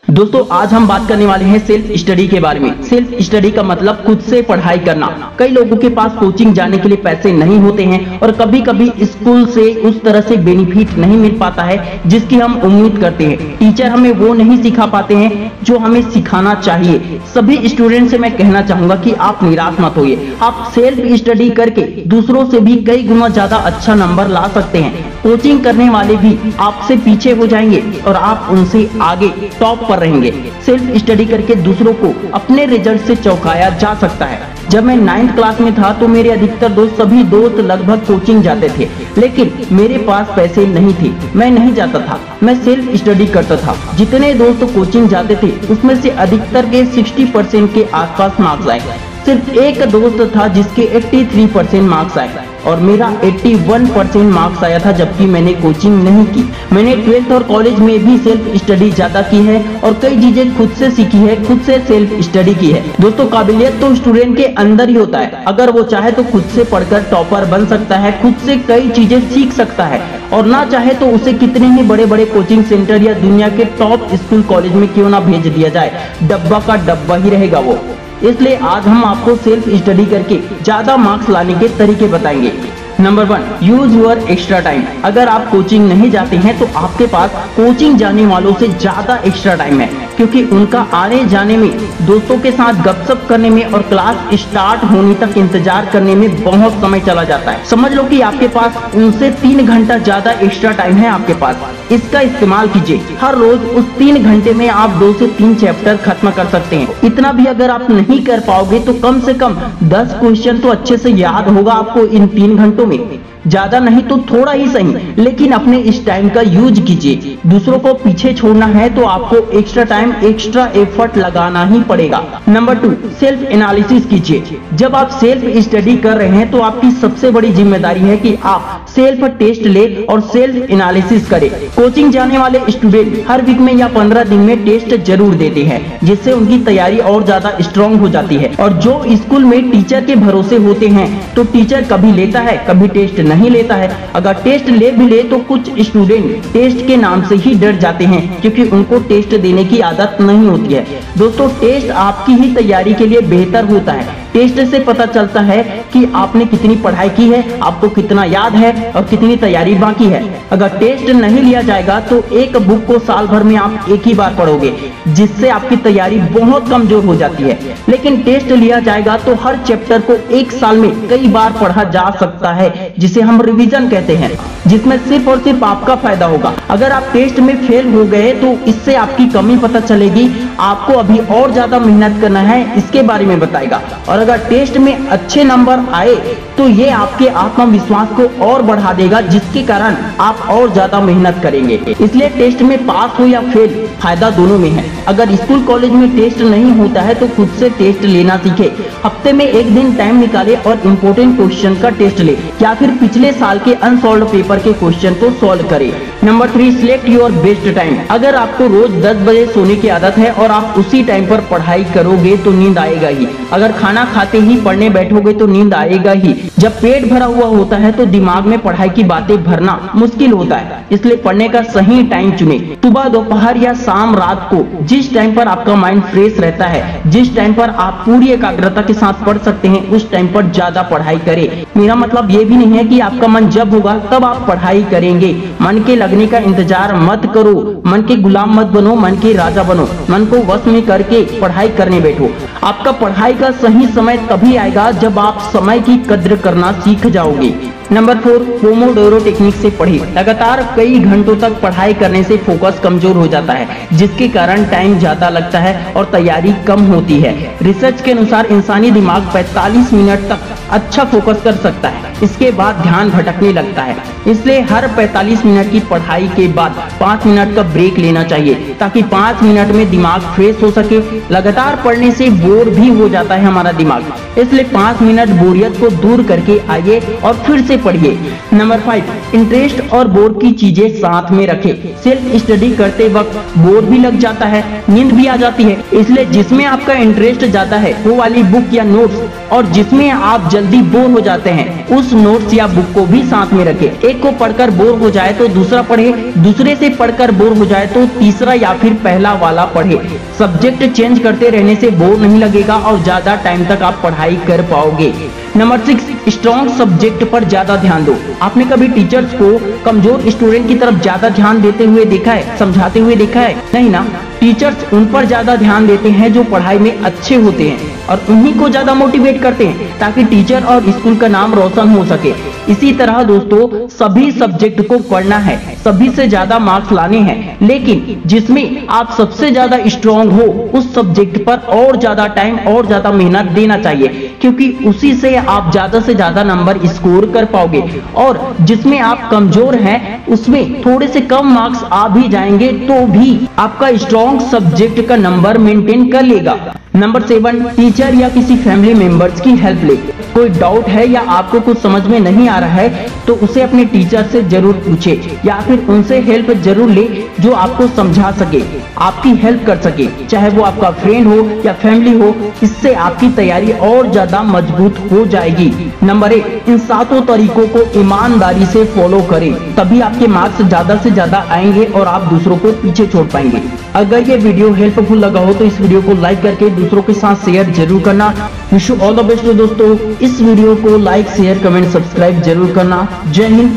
दोस्तों आज हम बात करने वाले हैं सेल्फ स्टडी के बारे में। सेल्फ स्टडी का मतलब खुद से पढ़ाई करना। कई लोगों के पास कोचिंग जाने के लिए पैसे नहीं होते हैं और कभी कभी स्कूल से उस तरह से बेनिफिट नहीं मिल पाता है जिसकी हम उम्मीद करते हैं। टीचर हमें वो नहीं सिखा पाते हैं जो हमें सिखाना चाहिए। सभी स्टूडेंट से मैं कहना चाहूंगा कि आप निराश मत होइए। आप सेल्फ स्टडी करके दूसरों से भी कई गुना ज्यादा अच्छा नंबर ला सकते हैं। कोचिंग करने वाले भी आपसे पीछे हो जाएंगे और आप उनसे आगे टॉप पर रहेंगे। सेल्फ स्टडी करके दूसरों को अपने रिजल्ट से चौंकाया जा सकता है। जब मैं 9th क्लास में था तो मेरे अधिकतर सभी दोस्त लगभग कोचिंग जाते थे, लेकिन मेरे पास पैसे नहीं थे, मैं नहीं जाता था। मैं सेल्फ स्टडी करता था। जितने दोस्त कोचिंग जाते थे उसमें से अधिकतर के 60% के आसपास मार्क्स आए। सिर्फ एक दोस्त था जिसके 83% मार्क्स आए और मेरा 81% मार्क्स आया था, जबकि मैंने कोचिंग नहीं की। मैंने 12th और कॉलेज में भी सेल्फ स्टडी ज्यादा की है और कई चीजें खुद से सीखी है, खुद से सेल्फ स्टडी की है। दोस्तों काबिलियत तो स्टूडेंट के अंदर ही होता है। अगर वो चाहे तो खुद से पढ़कर टॉपर बन सकता है, खुद से कई चीजें सीख सकता है, और ना चाहे तो उसे कितने ही बड़े बड़े कोचिंग सेंटर या दुनिया के टॉप स्कूल कॉलेज में क्यों ना भेज दिया जाए, डब्बा का डब्बा ही रहेगा वो। इसलिए आज हम आपको सेल्फ स्टडी करके ज्यादा मार्क्स लाने के तरीके बताएंगे। Number 1, use your extra time. अगर आप कोचिंग नहीं जाते हैं तो आपके पास कोचिंग जाने वालों से ज्यादा एक्स्ट्रा टाइम है, क्योंकि उनका आने जाने में, दोस्तों के साथ गपशप करने में और क्लास स्टार्ट होने तक इंतजार करने में बहुत समय चला जाता है। समझ लो कि आपके पास उनसे 3 घंटा ज्यादा एक्स्ट्रा टाइम है आपके पास। इसका इस्तेमाल कीजिए। हर रोज उस 3 घंटे में आप 2 से 3 चैप्टर खत्म कर सकते हैं। इतना भी अगर आप नहीं कर पाओगे तो कम से कम 10 क्वेश्चन तो अच्छे से याद होगा आपको इन 3 घंटों में। ज्यादा नहीं तो थोड़ा ही सही, लेकिन अपने इस टाइम का यूज कीजिए। दूसरों को पीछे छोड़ना है तो आपको एक्स्ट्रा टाइम, एक्स्ट्रा एफर्ट लगाना ही पड़ेगा। नंबर 2, सेल्फ एनालिसिस कीजिए। जब आप सेल्फ स्टडी कर रहे हैं तो आपकी सबसे बड़ी जिम्मेदारी है कि आप सेल्फ टेस्ट ले और सेल्फ एनालिसिस करें। कोचिंग जाने वाले स्टूडेंट हर वीक में या 15 दिन में टेस्ट जरूर देते हैं, जिससे उनकी तैयारी और ज्यादा स्ट्रांग हो जाती है। और जो स्कूल में टीचर के भरोसे होते हैं तो टीचर कभी लेता है, कभी टेस्ट नहीं लेता है। अगर टेस्ट ले भी ले तो कुछ स्टूडेंट टेस्ट के नाम से ही डर जाते हैं, क्योंकि उनको टेस्ट देने की आदत नहीं होती है। दोस्तों टेस्ट आपकी ही तैयारी के लिए बेहतर होता है। टेस्ट से पता चलता है कि आपने कितनी पढ़ाई की है, आपको कितना याद है और कितनी तैयारी बाकी है। अगर टेस्ट नहीं लिया जाएगा तो एक बुक को साल भर में आप एक ही बार पढ़ोगे, जिससे आपकी तैयारी बहुत कमजोर हो जाती है। लेकिन टेस्ट लिया जाएगा तो हर चैप्टर को एक साल में कई बार पढ़ा जा सकता है, जिसे हम रिवीजन कहते हैं, जिसमें सिर्फ और सिर्फ आपका फायदा होगा। अगर आप टेस्ट में फेल हो गए तो इससे आपकी कमी पता चलेगी, आपको अभी और ज्यादा मेहनत करना है, इसके बारे में बताएगा। और अगर टेस्ट में अच्छे नंबर आए तो ये आपके आत्मविश्वास को और बढ़ा देगा, जिसके कारण आप और ज्यादा मेहनत करेंगे। इसलिए टेस्ट में पास हो या फेल, फायदा दोनों में है। अगर स्कूल कॉलेज में टेस्ट नहीं होता है तो खुद से टेस्ट लेना सीखे। हफ्ते में एक दिन टाइम निकाले और इम्पोर्टेंट क्वेश्चन का टेस्ट ले, या फिर पिछले साल के अनसॉल्व पेपर के क्वेश्चन को सॉल्व करें। Number 3, select your best time. अगर आपको रोज 10 बजे सोने की आदत है और आप उसी टाइम पर पढ़ाई करोगे तो नींद आएगा ही। अगर खाना खाते ही पढ़ने बैठोगे तो नींद आएगा ही। जब पेट भरा हुआ होता है तो दिमाग में पढ़ाई की बातें भरना मुश्किल होता है। इसलिए पढ़ने का सही टाइम चुने। सुबह, दोपहर या शाम, रात को, जिस टाइम पर आपका माइंड फ्रेश रहता है, जिस टाइम पर आप पूरी एकाग्रता के साथ पढ़ सकते हैं, उस टाइम पर ज्यादा पढ़ाई करें। मेरा मतलब ये भी नहीं है कि आपका मन जब होगा तब आप पढ़ाई करेंगे। मन के लगने का इंतजार मत करो, मन के गुलाम मत बनो, मन के राजा बनो। मन को वश में करके पढ़ाई करने बैठो। आपका पढ़ाई का सही समय तभी आएगा जब आप समय की कद्र करना सीख जाओगे। नंबर 4, पोमोडोरो टेक्निक से पढ़िए। लगातार कई घंटों तक पढ़ाई करने से फोकस कमजोर हो जाता है, जिसके कारण टाइम ज्यादा लगता है और तैयारी कम होती है। रिसर्च के अनुसार इंसानी दिमाग 45 मिनट तक अच्छा फोकस कर सकता है, इसके बाद ध्यान भटकने लगता है। इसलिए हर 45 मिनट की पढ़ाई के बाद 5 मिनट का ब्रेक लेना चाहिए, ताकि 5 मिनट में दिमाग फ्रेश हो सके। लगातार पढ़ने से बोर भी हो जाता है हमारा दिमाग, इसलिए 5 मिनट बोरियत को दूर करके आइए और फिर से से पढ़िए। नंबर 5, इंटरेस्ट और बोर की चीजें साथ में रखें। सेल्फ स्टडी करते वक्त बोर भी लग जाता है, नींद भी आ जाती है, इसलिए जिसमें आपका इंटरेस्ट ज्यादा है वो वाली बुक या नोट्स, और जिसमें आप जल्दी बोर हो जाते हैं उस नोट्स या बुक को भी साथ में रखें। एक को पढ़कर बोर हो जाए तो दूसरा पढ़े, दूसरे से पढ़कर बोर हो जाए तो तीसरा या फिर पहला वाला पढ़े। सब्जेक्ट चेंज करते रहने से बोर नहीं लगेगा और ज्यादा टाइम तक आप पढ़ाई कर पाओगे। नंबर 6, स्ट्रॉन्ग सब्जेक्ट पर ज्यादा ध्यान दो। आपने कभी टीचर्स को कमजोर स्टूडेंट की तरफ ज्यादा ध्यान देते हुए देखा है, समझाते हुए देखा है? नहीं ना। टीचर्स उन पर ज्यादा ध्यान देते हैं जो पढ़ाई में अच्छे होते हैं और उन्हीं को ज्यादा मोटिवेट करते हैं ताकि टीचर और स्कूल का नाम रोशन हो सके। इसी तरह दोस्तों सभी सब्जेक्ट को पढ़ना है, सभी से ज्यादा मार्क्स लाने हैं, लेकिन जिसमें आप सबसे ज्यादा स्ट्रॉन्ग हो उस सब्जेक्ट पर और ज्यादा टाइम और ज्यादा मेहनत देना चाहिए, क्योंकि उसी से आप ज्यादा से ज्यादा नंबर स्कोर कर पाओगे। और जिसमें आप कमजोर हैं उसमें थोड़े से कम मार्क्स आ भी जाएंगे तो भी आपका स्ट्रॉन्ग सब्जेक्ट का नंबर मेंटेन कर लेगा। नंबर 7, टीचर या किसी फैमिली मेंबर्स की हेल्प ले। कोई डाउट है या आपको कुछ समझ में नहीं आ रहा है तो उसे अपने टीचर से जरूर पूछे या फिर उनसे हेल्प जरूर ले जो आपको समझा सके, आपकी हेल्प कर सके, चाहे वो आपका फ्रेंड हो या फैमिली हो। इससे आपकी तैयारी और ज्यादा मजबूत हो जाएगी। नंबर 1, इन 7 तरीकों को ईमानदारी से फॉलो करें, तभी आपके मार्क्स ज्यादा से ज्यादा आएंगे और आप दूसरों को पीछे छोड़ पाएंगे। अगर ये वीडियो हेल्पफुल लगा हो तो इस वीडियो को लाइक करके दूसरों के साथ शेयर जरूर करना। Wish you all the best दोस्तों। इस वीडियो को लाइक, शेयर, कमेंट, सब्सक्राइब जरूर करना। जय हिंद।